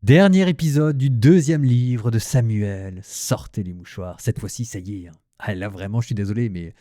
Dernier épisode du 2e livre de Samuel. Sortez les mouchoirs. Cette fois-ci, ça y est. Là, vraiment, je suis désolé, mais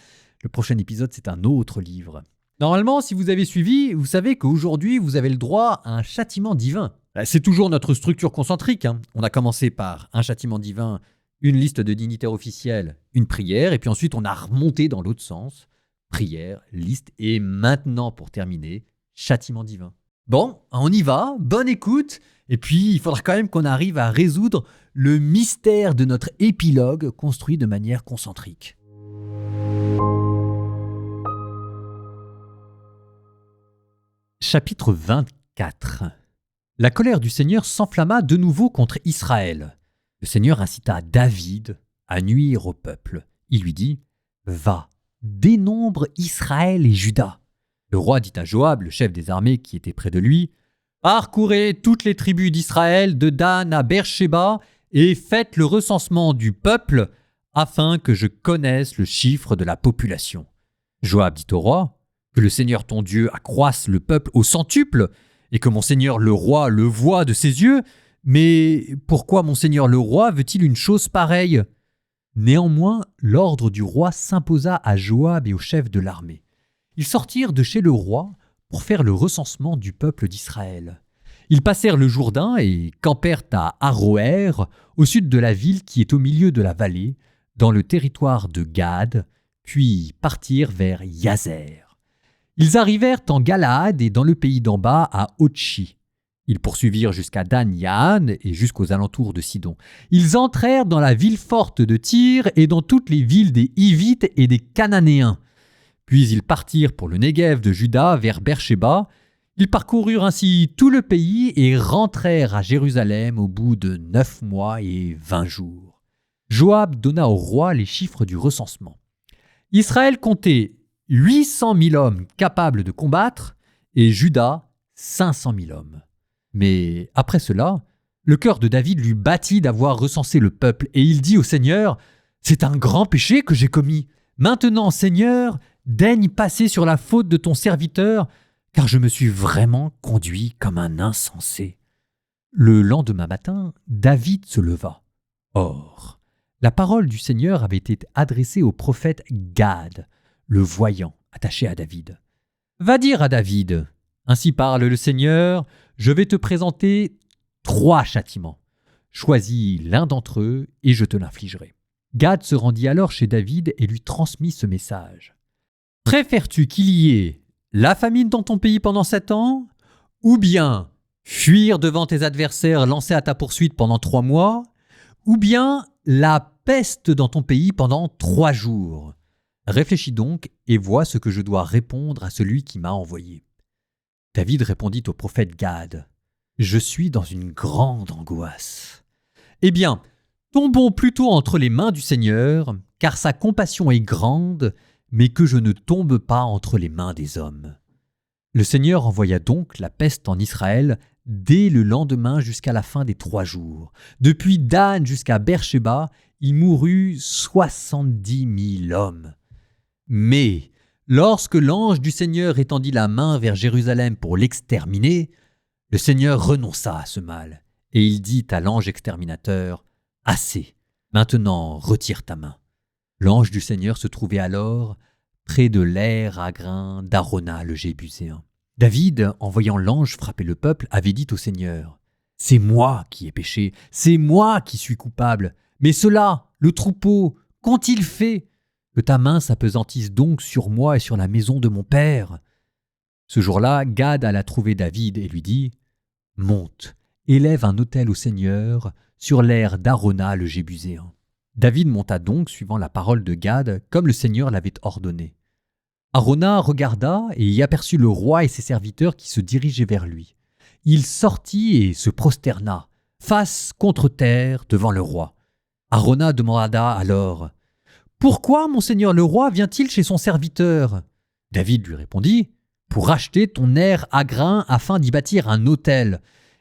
le prochain épisode, c'est un autre livre. Normalement, si vous avez suivi, vous savez qu'aujourd'hui, vous avez le droit à un châtiment divin. C'est toujours notre structure concentrique. On a commencé par un châtiment divin, une liste de dignitaires officiels, une prière, et puis ensuite, on a remonté dans l'autre sens. Prière, liste, et maintenant, pour terminer, châtiment divin. Bon, on y va, bonne écoute. Et puis, il faudra quand même qu'on arrive à résoudre le mystère de notre épilogue construit de manière concentrique. Chapitre 24. La colère du Seigneur s'enflamma de nouveau contre Israël. Le Seigneur incita David à nuire au peuple. Il lui dit « Va, dénombre Israël et Juda. » Le roi dit à Joab, le chef des armées qui était près de lui, « Parcourez toutes les tribus d'Israël de Dan à Beersheba et faites le recensement du peuple afin que je connaisse le chiffre de la population. » Joab dit au roi, « Que le Seigneur ton Dieu accroisse le peuple au centuple et que mon Seigneur le roi le voie de ses yeux. Mais pourquoi mon Seigneur le roi veut-il une chose pareille ?» Néanmoins, l'ordre du roi s'imposa à Joab et aux chefs de l'armée. Ils sortirent de chez le roi pour faire le recensement du peuple d'Israël. Ils passèrent le Jourdain et campèrent à Aroër, au sud de la ville qui est au milieu de la vallée, dans le territoire de Gad, puis partirent vers Yazer. Ils arrivèrent en Galaad et dans le pays d'en bas à Otchi. Ils poursuivirent jusqu'à Dan-Yahan et jusqu'aux alentours de Sidon. Ils entrèrent dans la ville forte de Tyr et dans toutes les villes des Hivites et des Cananéens. Puis ils partirent pour le Néguev de Juda vers Beersheba. Ils parcoururent ainsi tout le pays et rentrèrent à Jérusalem au bout de 9 mois et 20 jours. Joab donna au roi les chiffres du recensement. Israël comptait 800 000 hommes capables de combattre et Juda 500 000 hommes. Mais après cela, le cœur de David lui battit d'avoir recensé le peuple et il dit au Seigneur « C'est un grand péché que j'ai commis. Maintenant, Seigneur, daigne passer sur la faute de ton serviteur, car je me suis vraiment conduit comme un insensé. » Le lendemain matin, David se leva. Or, la parole du Seigneur avait été adressée au prophète Gad, le voyant, attaché à David. « Va dire à David, ainsi parle le Seigneur, je vais te présenter 3 châtiments. Choisis l'un d'entre eux et je te l'infligerai. » Gad se rendit alors chez David et lui transmit ce message. « Préfères-tu qu'il y ait la famine dans ton pays pendant 7 ans, ou bien fuir devant tes adversaires lancés à ta poursuite pendant 3 mois, ou bien la peste dans ton pays pendant 3 jours? Réfléchis donc et vois ce que je dois répondre à celui qui m'a envoyé. » David répondit au prophète Gad, « Je suis dans une grande angoisse. Eh bien, tombons plutôt entre les mains du Seigneur, car sa compassion est grande, mais que je ne tombe pas entre les mains des hommes. » Le Seigneur envoya donc la peste en Israël dès le lendemain jusqu'à la fin des 3 jours. Depuis Dan jusqu'à Beersheba, il mourut 70 000 hommes. Mais lorsque l'ange du Seigneur étendit la main vers Jérusalem pour l'exterminer, le Seigneur renonça à ce mal, et il dit à l'ange exterminateur, « Assez, maintenant retire ta main. » L'ange du Seigneur se trouvait alors près de l'aire à grains d'Arona le Jébuséen. David, en voyant l'ange frapper le peuple, avait dit au Seigneur, « C'est moi qui ai péché, c'est moi qui suis coupable. Mais cela, le troupeau, qu'ont-ils fait? Que ta main s'apesantisse donc sur moi et sur la maison de mon père. » Ce jour-là, Gad alla trouver David et lui dit, « Monte, élève un autel au Seigneur sur l'aire d'Arona le Jébuséen. » David monta donc suivant la parole de Gad, comme le Seigneur l'avait ordonné. Arona regarda et y aperçut le roi et ses serviteurs qui se dirigeaient vers lui. Il sortit et se prosterna, face contre terre, devant le roi. Arona demanda alors, « Pourquoi mon seigneur le roi vient-il chez son serviteur ?» David lui répondit, « Pour acheter ton aire à grains afin d'y bâtir un autel,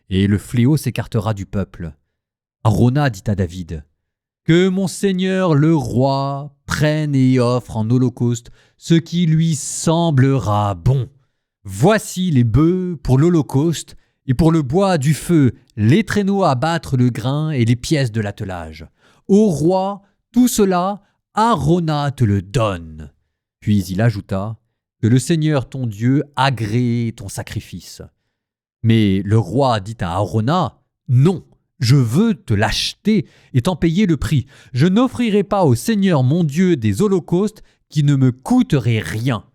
et le fléau s'écartera du peuple. » Arona dit à David, « Que mon seigneur le roi prenne et offre en holocauste ce qui lui semblera bon. Voici les bœufs pour l'holocauste Et pour le bois du feu, les traîneaux à battre le grain et les pièces de l'attelage. Ô roi, tout cela, Arauna te le donne. » Puis il ajouta, « Que le Seigneur ton Dieu agrée ton sacrifice. » Mais le roi dit à Arauna, « Non, je veux te l'acheter et t'en payer le prix. Je n'offrirai pas au Seigneur mon Dieu des holocaustes qui ne me coûteraient rien. »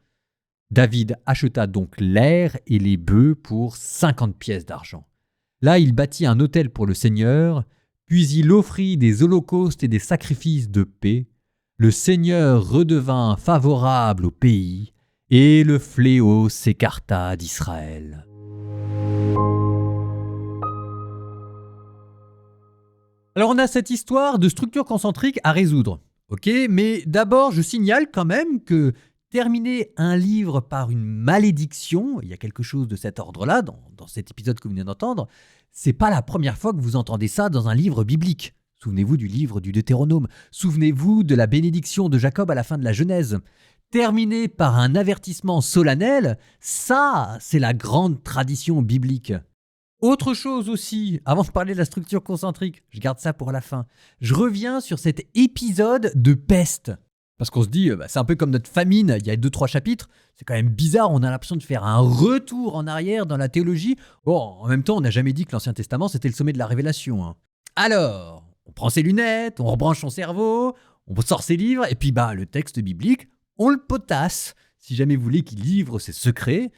David acheta donc l'aire et les bœufs pour 50 pièces d'argent. Là, il bâtit un autel pour le Seigneur, puis il offrit des holocaustes et des sacrifices de paix. Le Seigneur redevint favorable au pays, et le fléau s'écarta d'Israël. Alors on a cette histoire de structure concentrique à résoudre. Ok, mais d'abord je signale quand même que terminer un livre par une malédiction, il y a quelque chose de cet ordre-là dans cet épisode que vous venez d'entendre, c'est pas la première fois que vous entendez ça dans un livre biblique. Souvenez-vous du livre du Deutéronome, souvenez-vous de la bénédiction de Jacob à la fin de la Genèse. Terminer par un avertissement solennel, ça c'est la grande tradition biblique. Autre chose aussi, avant de parler de la structure concentrique, je garde ça pour la fin, je reviens sur cet épisode de peste. Parce qu'on se dit, c'est un peu comme notre famine, il y a 2-3 chapitres, c'est quand même bizarre, on a l'impression de faire un retour en arrière dans la théologie. Bon, en même temps, on n'a jamais dit que l'Ancien Testament, c'était le sommet de la révélation. Hein. Alors, on prend ses lunettes, on rebranche son cerveau, on sort ses livres, et puis le texte biblique, on le potasse. Si jamais vous voulez qu'il livre ses secrets,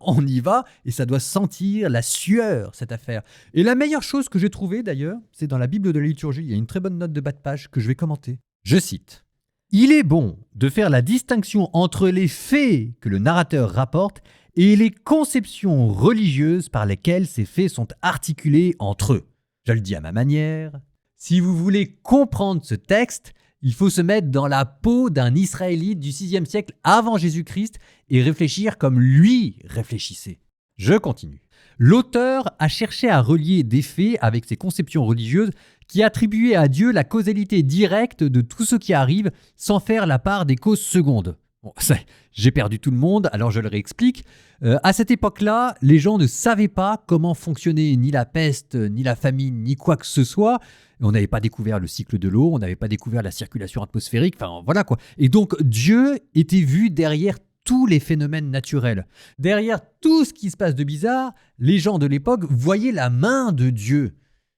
on y va, et ça doit sentir la sueur, cette affaire. Et la meilleure chose que j'ai trouvée, d'ailleurs, c'est dans la Bible de la liturgie, il y a une très bonne note de bas de page que je vais commenter. Je cite. « Il est bon de faire la distinction entre les faits que le narrateur rapporte et les conceptions religieuses par lesquelles ces faits sont articulés entre eux. Je le dis à ma manière. Si vous voulez comprendre ce texte, il faut se mettre dans la peau d'un Israélite du 6e siècle avant Jésus-Christ et réfléchir comme lui réfléchissait. » Je continue. L'auteur a cherché à relier des faits avec ses conceptions religieuses qui attribuaient à Dieu la causalité directe de tout ce qui arrive sans faire la part des causes secondes. Bon, j'ai perdu tout le monde, alors je le réexplique. À cette époque-là, les gens ne savaient pas comment fonctionnait ni la peste, ni la famine, ni quoi que ce soit. On n'avait pas découvert le cycle de l'eau, on n'avait pas découvert la circulation atmosphérique, enfin voilà quoi. Et donc Dieu était vu derrière tous les phénomènes naturels. Derrière tout ce qui se passe de bizarre, les gens de l'époque voyaient la main de Dieu.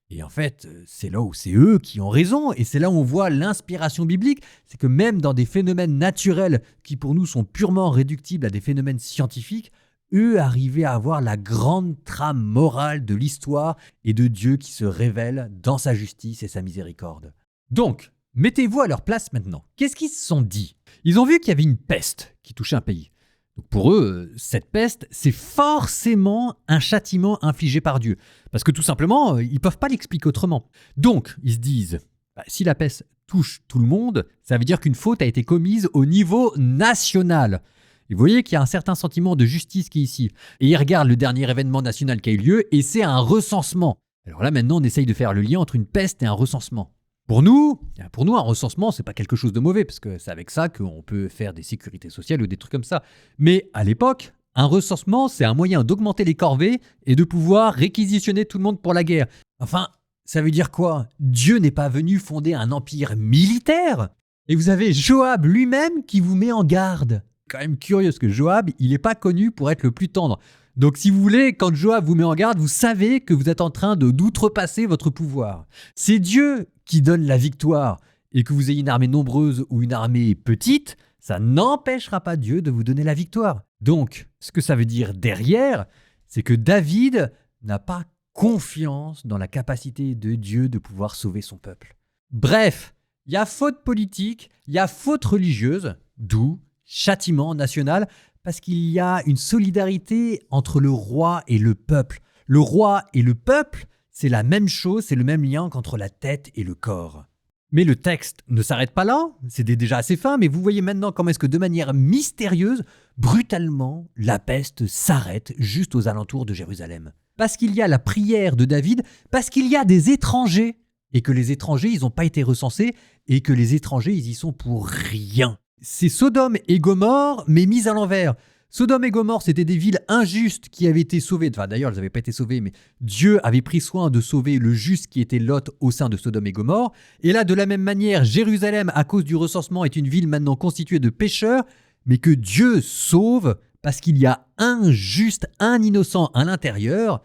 Et en fait, c'est là où c'est eux qui ont raison, et c'est là où on voit l'inspiration biblique, c'est que même dans des phénomènes naturels qui pour nous sont purement réductibles à des phénomènes scientifiques, eux arrivaient à avoir la grande trame morale de l'histoire et de Dieu qui se révèle dans sa justice et sa miséricorde. Donc, mettez-vous à leur place maintenant. Qu'est-ce qu'ils se sont dit ? Ils ont vu qu'il y avait une peste qui touchait un pays. Donc pour eux, cette peste, c'est forcément un châtiment infligé par Dieu. Parce que tout simplement, ils ne peuvent pas l'expliquer autrement. Donc, ils se disent, si la peste touche tout le monde, ça veut dire qu'une faute a été commise au niveau national. Et vous voyez qu'il y a un certain sentiment de justice qui est ici. Et ils regardent le dernier événement national qui a eu lieu, et c'est un recensement. Alors là, maintenant, on essaye de faire le lien entre une peste et un recensement. Pour nous, un recensement, c'est pas quelque chose de mauvais, parce que c'est avec ça qu'on peut faire des sécurités sociales ou des trucs comme ça. Mais à l'époque, un recensement, c'est un moyen d'augmenter les corvées et de pouvoir réquisitionner tout le monde pour la guerre. Enfin, ça veut dire quoi ? Dieu n'est pas venu fonder un empire militaire ? Et vous avez Joab lui-même qui vous met en garde. C'est quand même curieux, parce que Joab, il n'est pas connu pour être le plus tendre. Donc si vous voulez, quand Joab vous met en garde, vous savez que vous êtes en train d'outrepasser votre pouvoir. C'est Dieu qui donne la victoire, et que vous ayez une armée nombreuse ou une armée petite, ça n'empêchera pas Dieu de vous donner la victoire. Donc, ce que ça veut dire derrière, c'est que David n'a pas confiance dans la capacité de Dieu de pouvoir sauver son peuple. Bref, il y a faute politique, il y a faute religieuse, d'où châtiment national, parce qu'il y a une solidarité entre le roi et le peuple. Le roi et le peuple, c'est la même chose, c'est le même lien qu'entre la tête et le corps. Mais le texte ne s'arrête pas là, c'est déjà assez fin, mais vous voyez maintenant comment est-ce que de manière mystérieuse, brutalement, la peste s'arrête juste aux alentours de Jérusalem. Parce qu'il y a la prière de David, parce qu'il y a des étrangers, et que les étrangers, ils n'ont pas été recensés, et que les étrangers, ils y sont pour rien. C'est Sodome et Gomorrhe, mais mis à l'envers. Sodome et Gomorrhe, c'était des villes injustes qui avaient été sauvées. Enfin, d'ailleurs, elles n'avaient pas été sauvées, mais Dieu avait pris soin de sauver le juste qui était Lot au sein de Sodome et Gomorrhe. Et là, de la même manière, Jérusalem, à cause du recensement, est une ville maintenant constituée de pécheurs, mais que Dieu sauve parce qu'il y a un juste, un innocent à l'intérieur,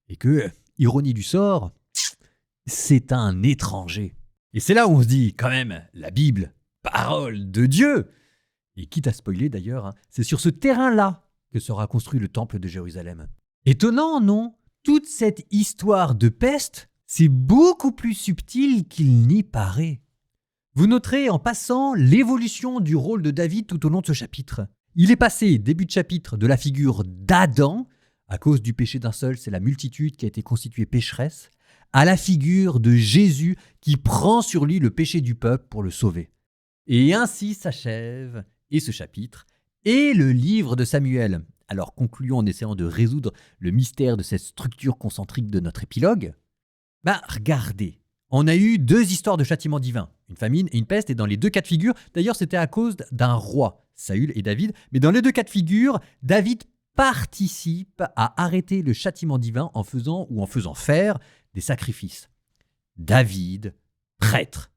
et que, ironie du sort, c'est un étranger. Et c'est là où on se dit, quand même, la Bible, parole de Dieu. Et quitte à spoiler d'ailleurs, c'est sur ce terrain-là que sera construit le temple de Jérusalem. Étonnant, non? Toute cette histoire de peste, c'est beaucoup plus subtil qu'il n'y paraît. Vous noterez en passant l'évolution du rôle de David tout au long de ce chapitre. Il est passé, début de chapitre, de la figure d'Adam, à cause du péché d'un seul, c'est la multitude qui a été constituée pécheresse, à la figure de Jésus qui prend sur lui le péché du peuple pour le sauver. Et ainsi s'achève, et ce chapitre, et le livre de Samuel. Alors concluons en essayant de résoudre le mystère de cette structure concentrique de notre épilogue. Regardez, on a eu 2 histoires de châtiment divin, une famine et une peste, et dans les 2 cas de figure, d'ailleurs c'était à cause d'un roi, Saül et David, mais dans les 2 cas de figure, David participe à arrêter le châtiment divin en faisant faire des sacrifices. David, prêtre.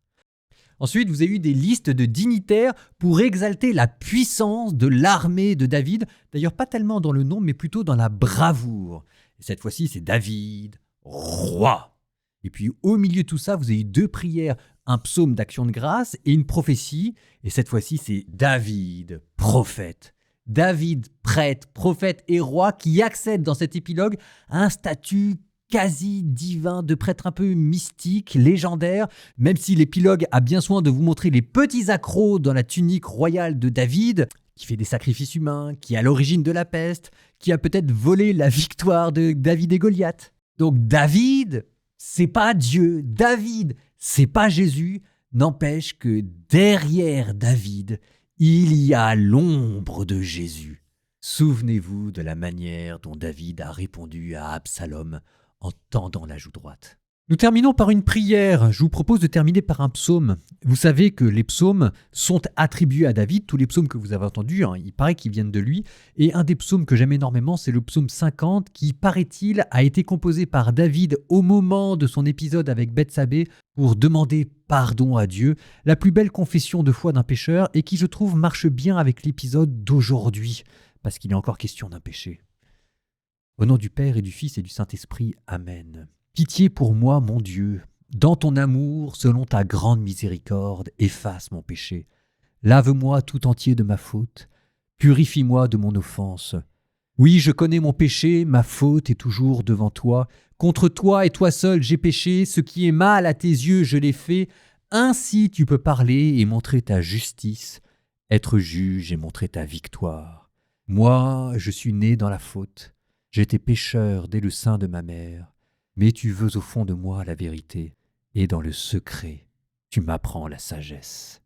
Ensuite, vous avez eu des listes de dignitaires pour exalter la puissance de l'armée de David, d'ailleurs pas tellement dans le nom, mais plutôt dans la bravoure. Et cette fois-ci, c'est David, roi. Et puis au milieu de tout ça, vous avez eu 2 prières, un psaume d'action de grâce et une prophétie. Et cette fois-ci, c'est David, prophète. David, prêtre, prophète et roi qui accède dans cet épilogue à un statut quasi divin, de prêtre un peu mystique, légendaire, même si l'épilogue a bien soin de vous montrer les petits accros dans la tunique royale de David, qui fait des sacrifices humains, qui est à l'origine de la peste, qui a peut-être volé la victoire de David et Goliath. Donc David, c'est pas Dieu, David, c'est pas Jésus, n'empêche que derrière David, il y a l'ombre de Jésus. Souvenez-vous de la manière dont David a répondu à Absalom en tendant la joue droite. Nous terminons par une prière. Je vous propose de terminer par un psaume. Vous savez que les psaumes sont attribués à David. Tous les psaumes que vous avez entendus, il paraît qu'ils viennent de lui. Et un des psaumes que j'aime énormément, c'est le psaume 50 qui, paraît-il, a été composé par David au moment de son épisode avec Bethsabée pour demander pardon à Dieu. La plus belle confession de foi d'un pécheur et qui, je trouve, marche bien avec l'épisode d'aujourd'hui parce qu'il est encore question d'un péché. Au nom du Père et du Fils et du Saint-Esprit, Amen. Pitié pour moi, mon Dieu. Dans ton amour, selon ta grande miséricorde, efface mon péché. Lave-moi tout entier de ma faute. Purifie-moi de mon offense. Oui, je connais mon péché, ma faute est toujours devant toi. Contre toi et toi seul j'ai péché, ce qui est mal à tes yeux je l'ai fait. Ainsi tu peux parler et montrer ta justice, être juge et montrer ta victoire. Moi, je suis né dans la faute. J'étais pécheur dès le sein de ma mère, mais tu veux au fond de moi la vérité, et dans le secret, tu m'apprends la sagesse.